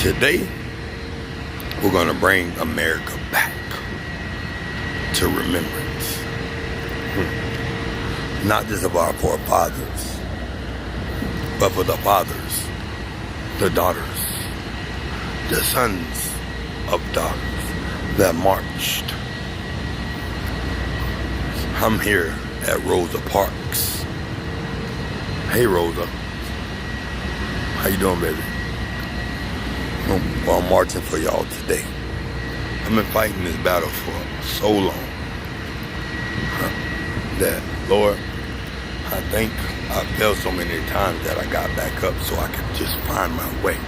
Today, we're going to bring America back to remembrance. Not just of our forefathers, but for the fathers, the daughters, the sons of daughters that marched. I'm here at Rosa Parks. Hey Rosa, how you doing, baby? Well, I'm marching for y'all today. I've been fighting this battle for so long that, Lord, I think I fell so many times that I got back up so I could just find my way.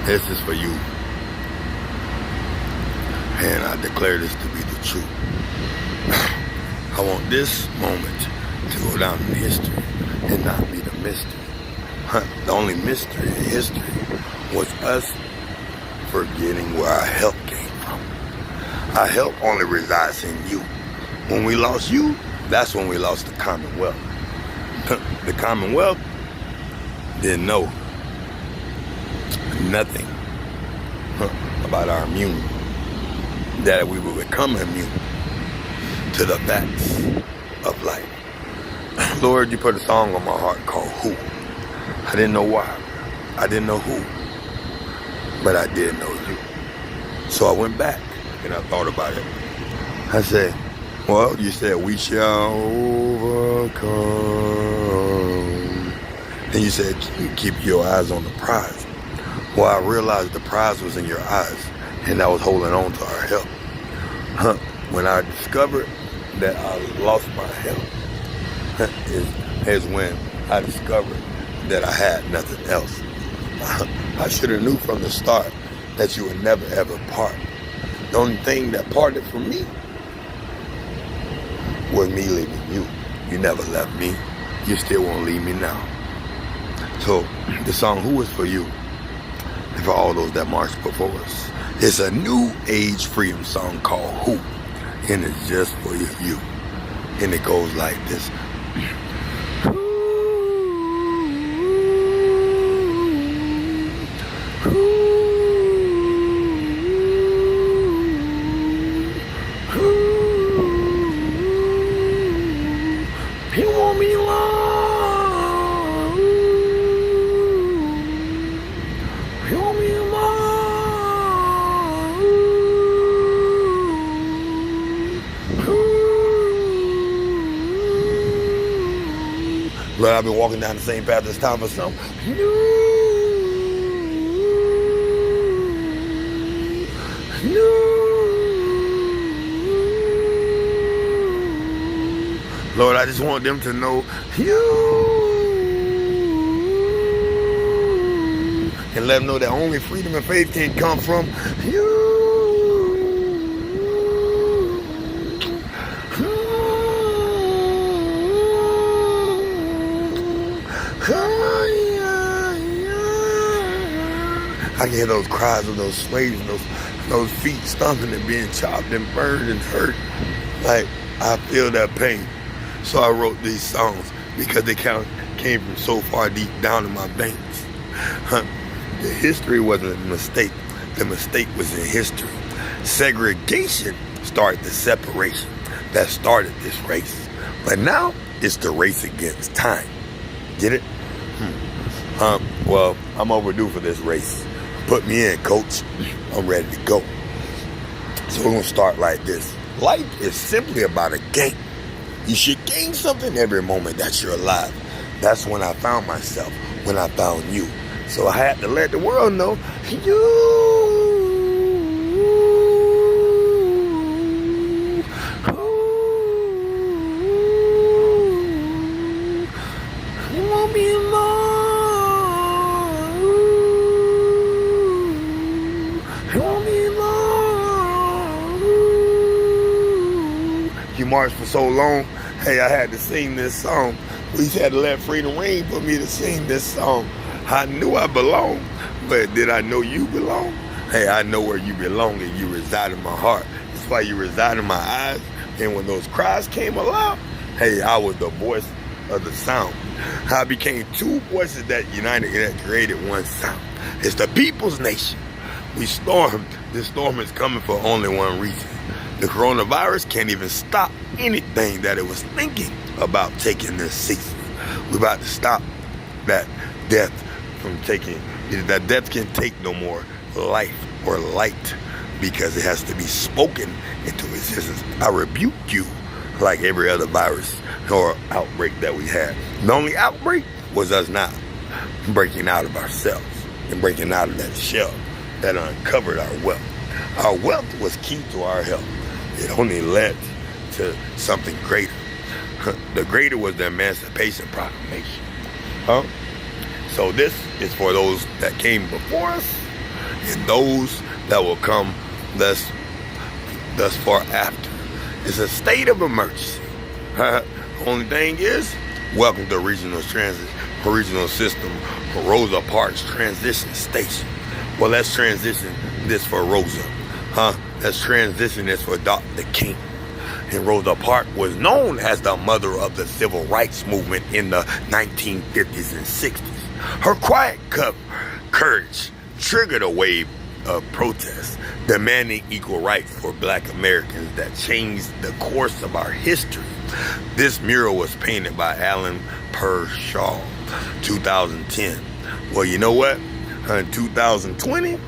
This is for you. And I declare this to be the truth. I want this moment to go down in history and not be the mystery. The only mystery in history was us forgetting where our help came from. Our help only resides in you. When we lost you, that's when we lost the Commonwealth. The Commonwealth didn't know nothing about our immune, that we would become immune to the facts of life. Lord, you put a song on my heart called Who. I didn't know why. I didn't know who. But I did know you. So I went back and I thought about it. I said, well, you said we shall overcome. And you said, keep your eyes on the prize. Well, I realized the prize was in your eyes, and I was holding on to our help. When I discovered that I lost my help, is when I discovered that I had nothing else. I should have knew from the start that you would never ever part. The only thing that parted from me was me leaving you. You never left me. You still won't leave me now. So the song Who is for you and for all those that marched before us. It's a new age freedom song called Who, and it's just for you. And it goes like this. You want me alone. You want me alone. Lord, I've been walking down the same path this time for some. Lord, I just want them to know you. And let them know that only freedom and faith can come from you. I can hear those cries of those slaves and those feet stomping and being chopped and burned and hurt. Like, I feel that pain. So I wrote these songs because they came from so far deep down in my veins. The history wasn't a mistake. The mistake was in history. Segregation started the separation that started this race. But now it's the race against time. Get it? Well, I'm overdue for this race. Put me in, coach. I'm ready to go. So we're going to start like this. Life is simply about a game. You should gain something every moment that you're alive. That's when I found myself, when I found you. So I had to let the world know, you want me alone. You want me alone. You marched for so long. Hey, I had to sing this song. We had to let freedom ring for me to sing this song. I knew I belonged, but did I know you belong? Hey, I know where you belong and you reside in my heart. That's why you reside in my eyes. And when those cries came aloud, hey, I was the voice of the sound. How it became two voices that united and that created one sound. It's the people's nation. We storm. This storm is coming for only one reason. The coronavirus can't even stop anything that it was thinking about taking this season. We're about to stop that death from taking. That death can't take no more life or light because it has to be spoken into existence. I rebuke you like every other virus or outbreak that we had. The only outbreak was us not breaking out of ourselves and breaking out of that shell that uncovered our wealth. Our wealth was key to our health. It only led to something greater. The greater was the Emancipation Proclamation. So this is for those that came before us and those that will come thus far after. It's a state of emergency. Only thing is, welcome to regional system, Rosa Parks transition station. Well, let's transition this for Rosa. Let's transition this for Dr. King. And Rosa Parks was known as the mother of the civil rights movement in the 1950s and 60s. Her quiet courage triggered a wave of protests demanding equal rights for black Americans that changed the course of our history. This mural was painted by Alan Pershaw, 2010. Well, you know what? In 2020,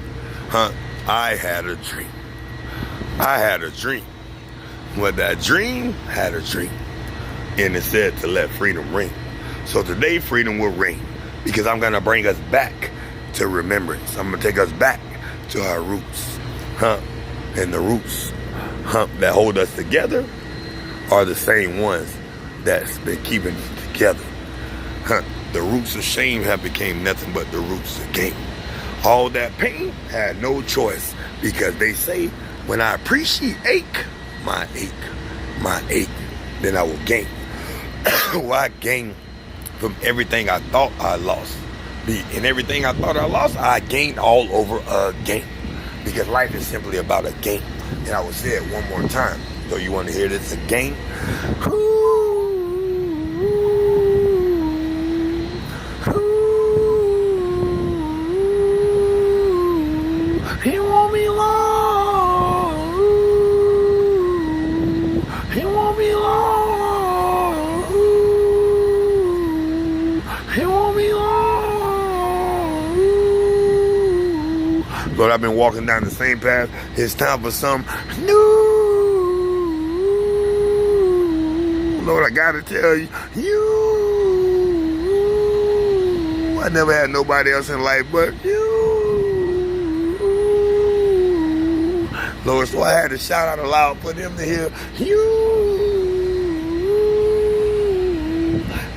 I had a dream. I had a dream. Well, that dream had a dream. And it said to let freedom ring. So today, freedom will ring because I'm going to bring us back to remembrance. I'm going to take us back to our roots. And the roots that hold us together are the same ones that's been keeping us together. The roots of shame have become nothing but the roots of gain. All that pain had no choice because they say, when I appreciate my ache, then I will gain. Well, I gain from everything I thought I lost. And everything I thought I lost, I gained all over again. Because life is simply about a game. And I will say it one more time. So you want to hear this again? He won't be long. He won't be long. He won't be long. Lord, I've been walking down the same path. It's time for some new. Lord, I gotta tell you, I never had nobody else in life but you. Lord, so I had to shout out aloud for them to hear you.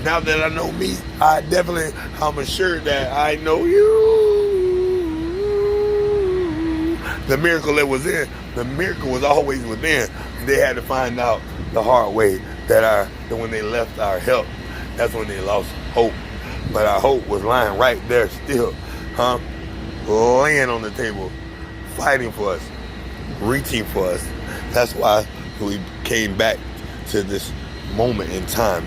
Now that I know me, I'm assured that I know you. The miracle that was in, the miracle was always within. They had to find out the hard way that when they left our help, that's when they lost hope. But our hope was lying right there still, laying on the table, fighting for us, reaching for us. That's why we came back to this moment in time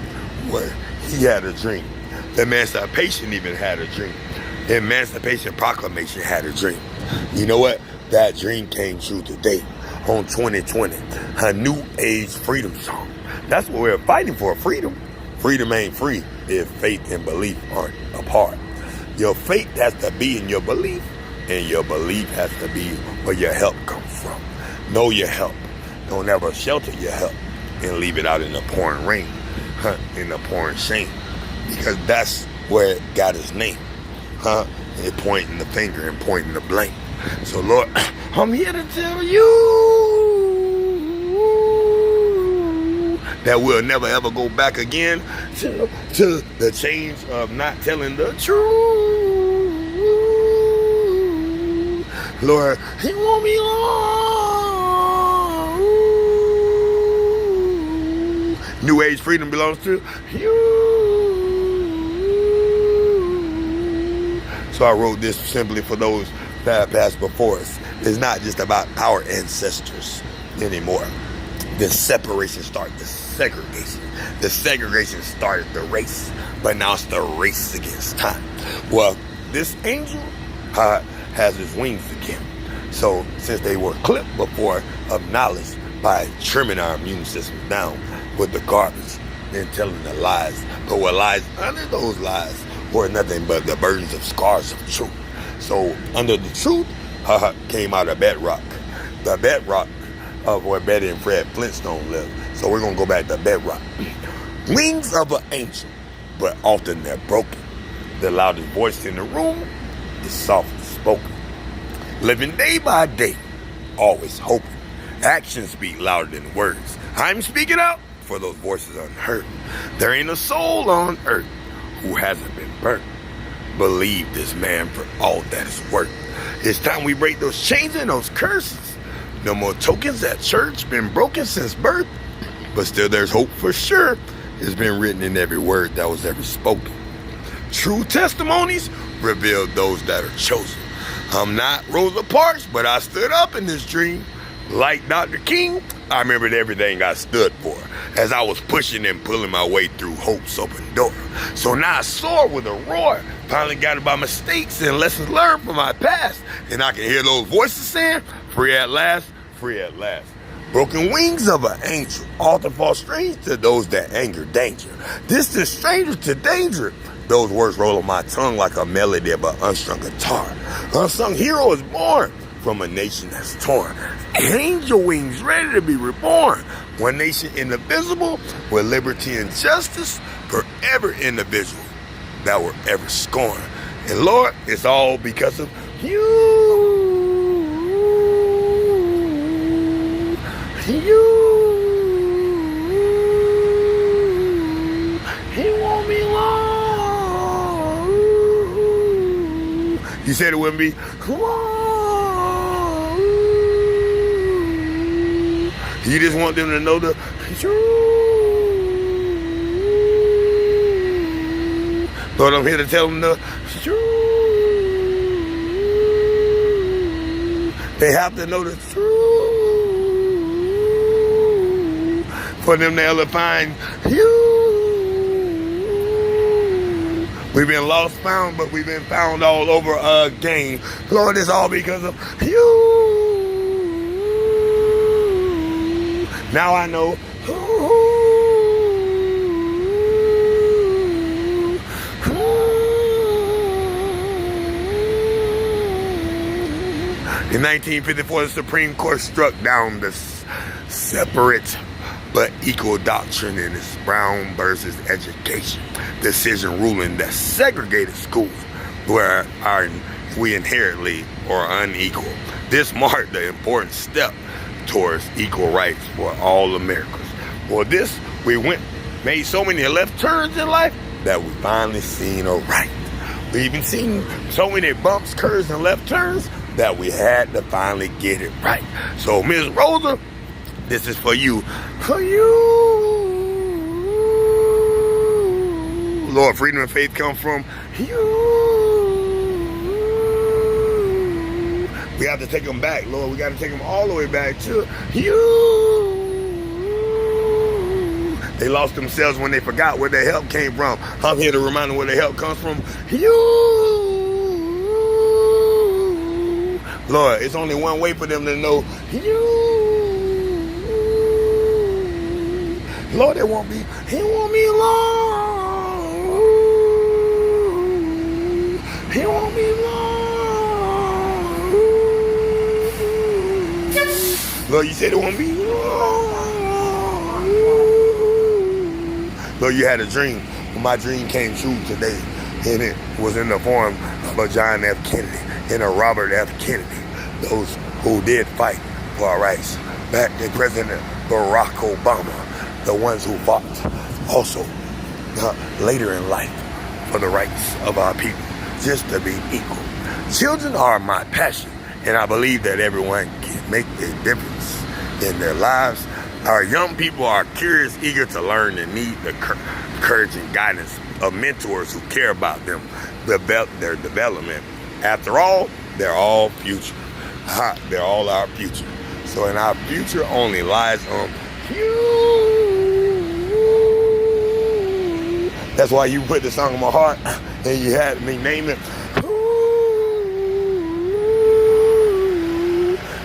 where he had a dream. The Emancipation even had a dream. The Emancipation Proclamation had a dream. You know what? That dream came true today on 2020. A new age freedom song. That's what we're fighting for, freedom. Freedom ain't free if faith and belief aren't apart. Your faith has to be in your belief, and your belief has to be where your help comes from. Know your help. Don't ever shelter your help and leave it out in the pouring rain, in the pouring shame. Because that's where it got his name. And pointing the finger and pointing the blame. So Lord, I'm here to tell you that we'll never ever go back again to the change of not telling the truth. Lord, it won't be long. New age freedom belongs to you. So I wrote this simply for those that have passed before us. It's not just about our ancestors anymore. The separation started the segregation. The segregation started the race, but now it's the race against time. Well, this angel has his wings again. So since they were clipped before of knowledge by trimming our immune system down with the garbage and telling the lies, but what lies under those lies were nothing but the burdens of scars of truth. So under the truth came out of bedrock. The bedrock of where Betty and Fred Flintstone lived. So we're going to go back to bedrock. Wings of an angel, but often they're broken. The loudest voice in the room is softly spoken. Living day by day, always hoping. Actions speak louder than words. I'm speaking out for those voices unheard. There ain't a soul on earth who hasn't been burnt. Believe this man for all that is worth. It's time we break those chains and those curses. No more tokens at church, been broken since birth. But still there's hope for sure. It's been written in every word that was ever spoken. True testimonies reveal those that are chosen. I'm not Rosa Parks, but I stood up in this dream. Like Dr. King, I remembered everything I stood for as I was pushing and pulling my way through hope's open door. So now I soar with a roar, finally guided by mistakes and lessons learned from my past. And I can hear those voices saying, free at last, free at last. Broken wings of an angel, often fall strange to those that anger danger. Distant strangers to danger. Those words roll on my tongue like a melody of an unstrung guitar. Unsung hero is born from a nation that's torn. Angel wings ready to be reborn. One nation indivisible with liberty and justice, forever individual that were ever scorned. And Lord, it's all because of you. He won't be long. You said it wouldn't be long. You just want them to know the truth. Lord, I'm here to tell them the truth. They have to know the truth for them to ever find you. We've been lost, found, but we've been found all over again. Lord, it's all because of you. Now I know. In 1954, the Supreme Court struck down the separate but equal doctrine in its Brown versus education decision, ruling that segregated schools where we inherently are unequal. This marked the important step towards equal rights for all Americans. For this, we made so many left turns in life that we finally seen a right. We even seen so many bumps, curves, and left turns that we had to finally get it right. So, Ms. Rosa, this is for you. For you. Lord, freedom and faith come from you. We have to take them back, Lord. We got to take them all the way back to you. They lost themselves when they forgot where their help came from. I'm here to remind them where their help comes from. You. Lord, it's only one way for them to know you. Lord, it won't be long. It won't be long. Lord, you said it won't be long. Lord, you had a dream. My dream came true today. And it was in the form of a John F. Kennedy and a Robert F. Kennedy. Those who did fight for our rights. Back to President Barack Obama. The ones who fought also later in life for the rights of our people, just to be equal. Children are my passion, and I believe that everyone can make a difference in their lives. Our young people are curious, eager to learn, and need the courage and guidance of mentors who care about them, their development. After all, they're all future. They're all our future. So in our future only lies on You. That's why you put the song in my heart and you had me name it.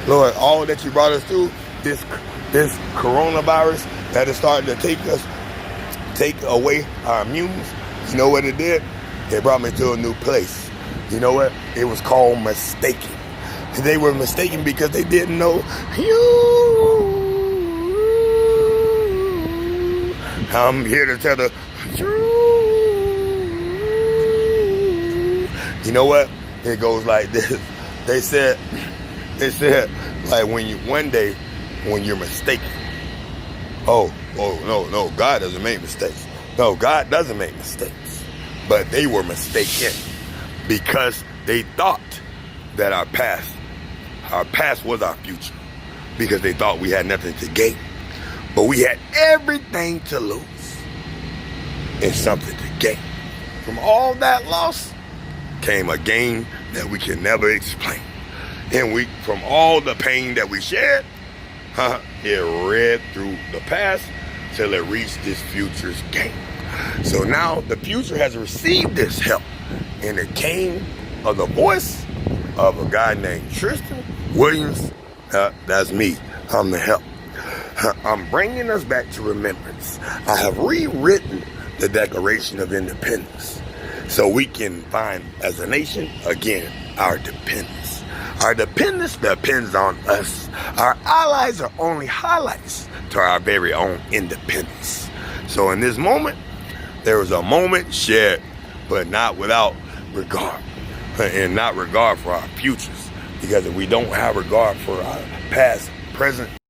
Lord, all that you brought us through, this coronavirus that is starting to take away our immunes, you know what it did? It brought me to a new place. You know what? It was called mistaken. They were mistaken because they didn't know you. I'm here to tell the truth. You know what? It goes like this. They said, like one day when you're mistaken. Oh, no, God doesn't make mistakes. No, God doesn't make mistakes. But they were mistaken because they thought that our past was our future, because they thought we had nothing to gain. But we had everything to lose and something to gain. From all that loss came a gain that we can never explain. And from all the pain that we shared, it read through the past till it reached this future's gain. So now the future has received this help, and it came of the voice of a guy named Tristan Williams. That's me. I'm the help. I'm bringing us back to remembrance. I have rewritten the Declaration of Independence so we can find, as a nation, again, our dependence. Our dependence depends on us. Our allies are only highlights to our very own independence. So in this moment, there was a moment shared, but not without regard. And not regard for our futures. Because if we don't have regard for our past, present,